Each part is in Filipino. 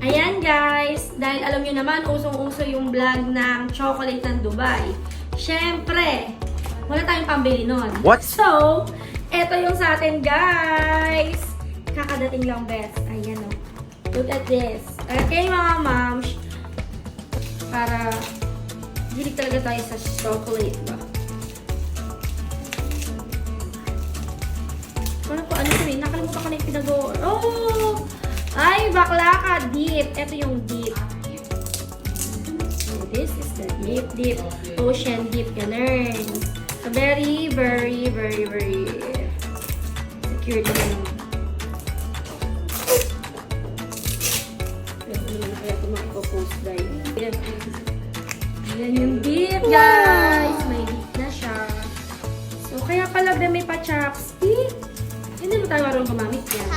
Ayan guys, dahil alam nyo naman, usong-uso yung vlog ng chocolate ng Dubai. Siyempre, wala tayong pambili nun. What? So, eto yung sa atin guys. Kakadating lang best. Ayan o. Look at this. Okay mga moms, para hilig talaga tayo sa chocolate ba? Ano ito eh? Nakalimutan ko na yung pinagawa. Oh! Ay, bakla ka! Dip. Ito yung dip. So, this is the dip. Ocean dip. Ganun. So, very secure naman. Kaya ito makapost dahil. Yan yung dip, guys. May dip na siya. So, kaya pala may pa-chopstick. Hindi mo tayo marunong gumamit yan.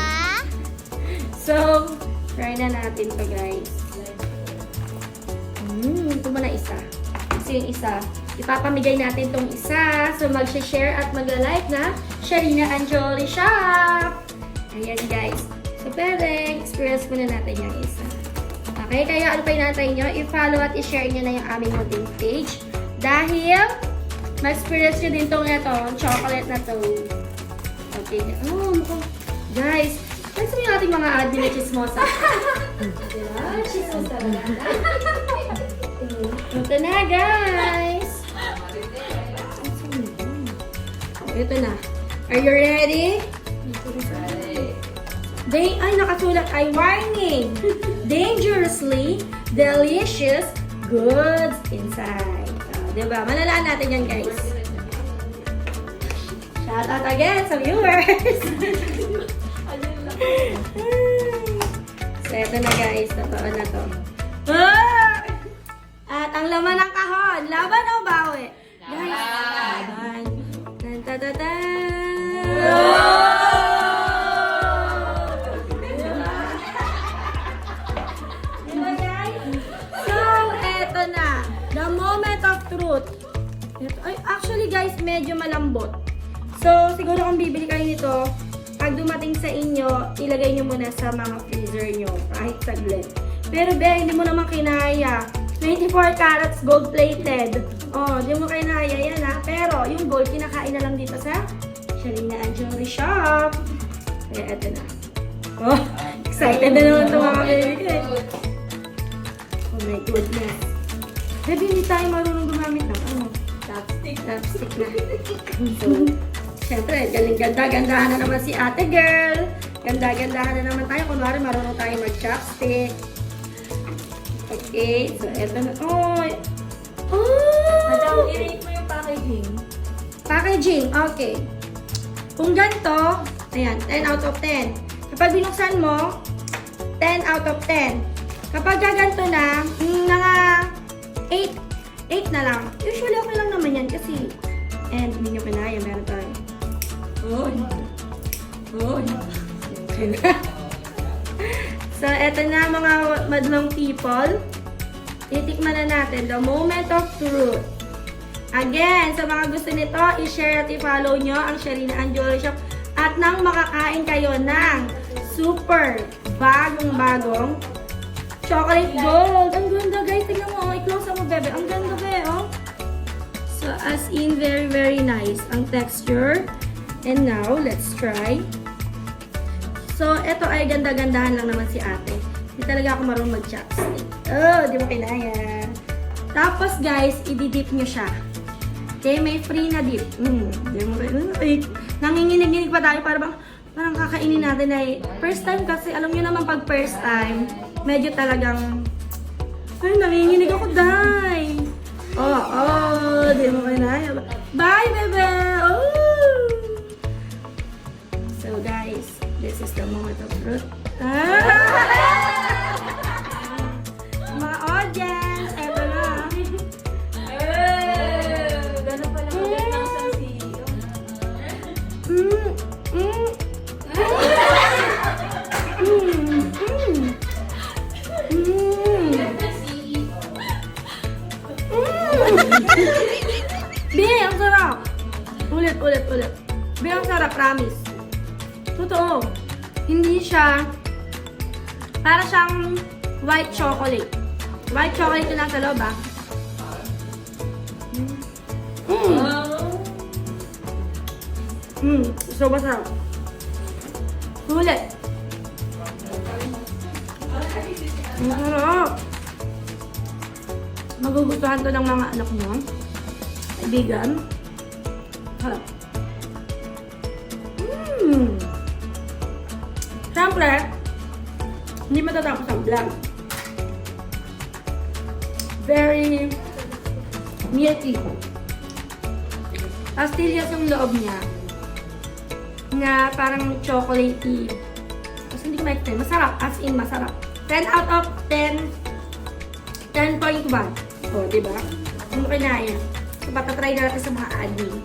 So, try na natin to guys. Ito muna isa. Kasi yung isa, ipapamigay natin tong isa. So, mag-share at mag-like na Sharina Anjoli Shop. Ayan guys. So, pwede, experience muna natin yung isa. Okay, kaya ano pa natin nyo? I-follow at i-share nyo na yung aming munting page. Dahil, ma-experience nyo din tong chocolate na to. Okay. Oh, mukhang, guys, guys, yung ating mga admin na chismosa. Diba? Chismosa na. Ito na, guys. Ito na. Are you ready? Ay, nakasulat ay warning. Dangerously delicious goods inside. Diba? Malalaan natin yan, guys. Shout out again sa viewers! So, ito na guys. Totoo na to. At ang laman ng kahon. Laban o bawi? Guys, laban. Diba guys? So, eto na. The moment of truth. Ay, actually guys, medyo malambot. So, siguro kung bibili kayo nito, pag dumating sa inyo, ilagay nyo muna sa mga freezer nyo, kahit saglit. Pero be, hindi mo naman kinaya. 24 carats gold-plated. Oh, hindi mo kinaya yan ha. Pero, yung gold, kinakain na lang dito sa Sharina Anjoli Shop. Kaya, eto na. Oh, excited na naman ito mga baby. Oh my goodness. Baby, hindi tayo marunong gumamit ng chopstick na. So, siyempre, ganda-gandahan na naman si ate girl. Ganda-gandahan na naman tayo. Kunwari, marunong tayo mag-chopstick. Okay, so eto na. Oh! Madam, i-rate mo yung packaging. Packaging, okay. Kung ganito, ayan, 10 out of 10. Kapag binuksan mo, 10 out of 10. Kapag ganito na, mga 8. 8 na lang. Usually, okay lang naman yan kasi, and hindi nyo kinaya, meron tayo. Oh. Okay na. So, eto na mga madlong people. Itikman na natin the moment of truth. Again, sa mga gusto nito, i-share at i-follow nyo ang Sharina Anjoli Shop. At nang makakain kayo ng super bagong-bagong chocolate gold. Ang ganda guys. Tingnan mo. I-close mo bebe. Ang ganda bebe. Oh. So, as in, very nice ang texture. And now, let's try. So, ito ay ganda-gandahan lang naman si ate. Hindi talaga ako marunong mag-chopstick. Oh, di mo kinaya. Tapos, guys, i-dip nyo siya. Okay, may free na dip. Di mo rin. Nanginginig-ginig pa tayo para parang kakainin natin ay first time kasi, alam nyo naman pag first time, medyo talagang, ay, nanginginig ako, day. Oh, di mo kinaya. Bye, bebe! Oh! So, guys, this is the moment of truth. Mga audience, eto na. Gano'n pala maganda ang sansiyo. Bi, ang sarap. Ulit. Bi, ang sarap, promise. Totoo. Hindi siya, para siyang white chocolate. White chocolate yung nasa loob, ah. So masarap. Sulit. Masarap. Magugustuhan to ng mga anak mo. Kaibigan. Harap. Siyempre, hindi matatapos ang vlog. Very milky. Pastillas yung loob niya. Na parang chocolatey. Kasi hindi ko ma-explain. Masarap. As in, masarap. 10 out of 10. 10.1. O, diba? Ano kinaya? So, patatry natin sa mga admin.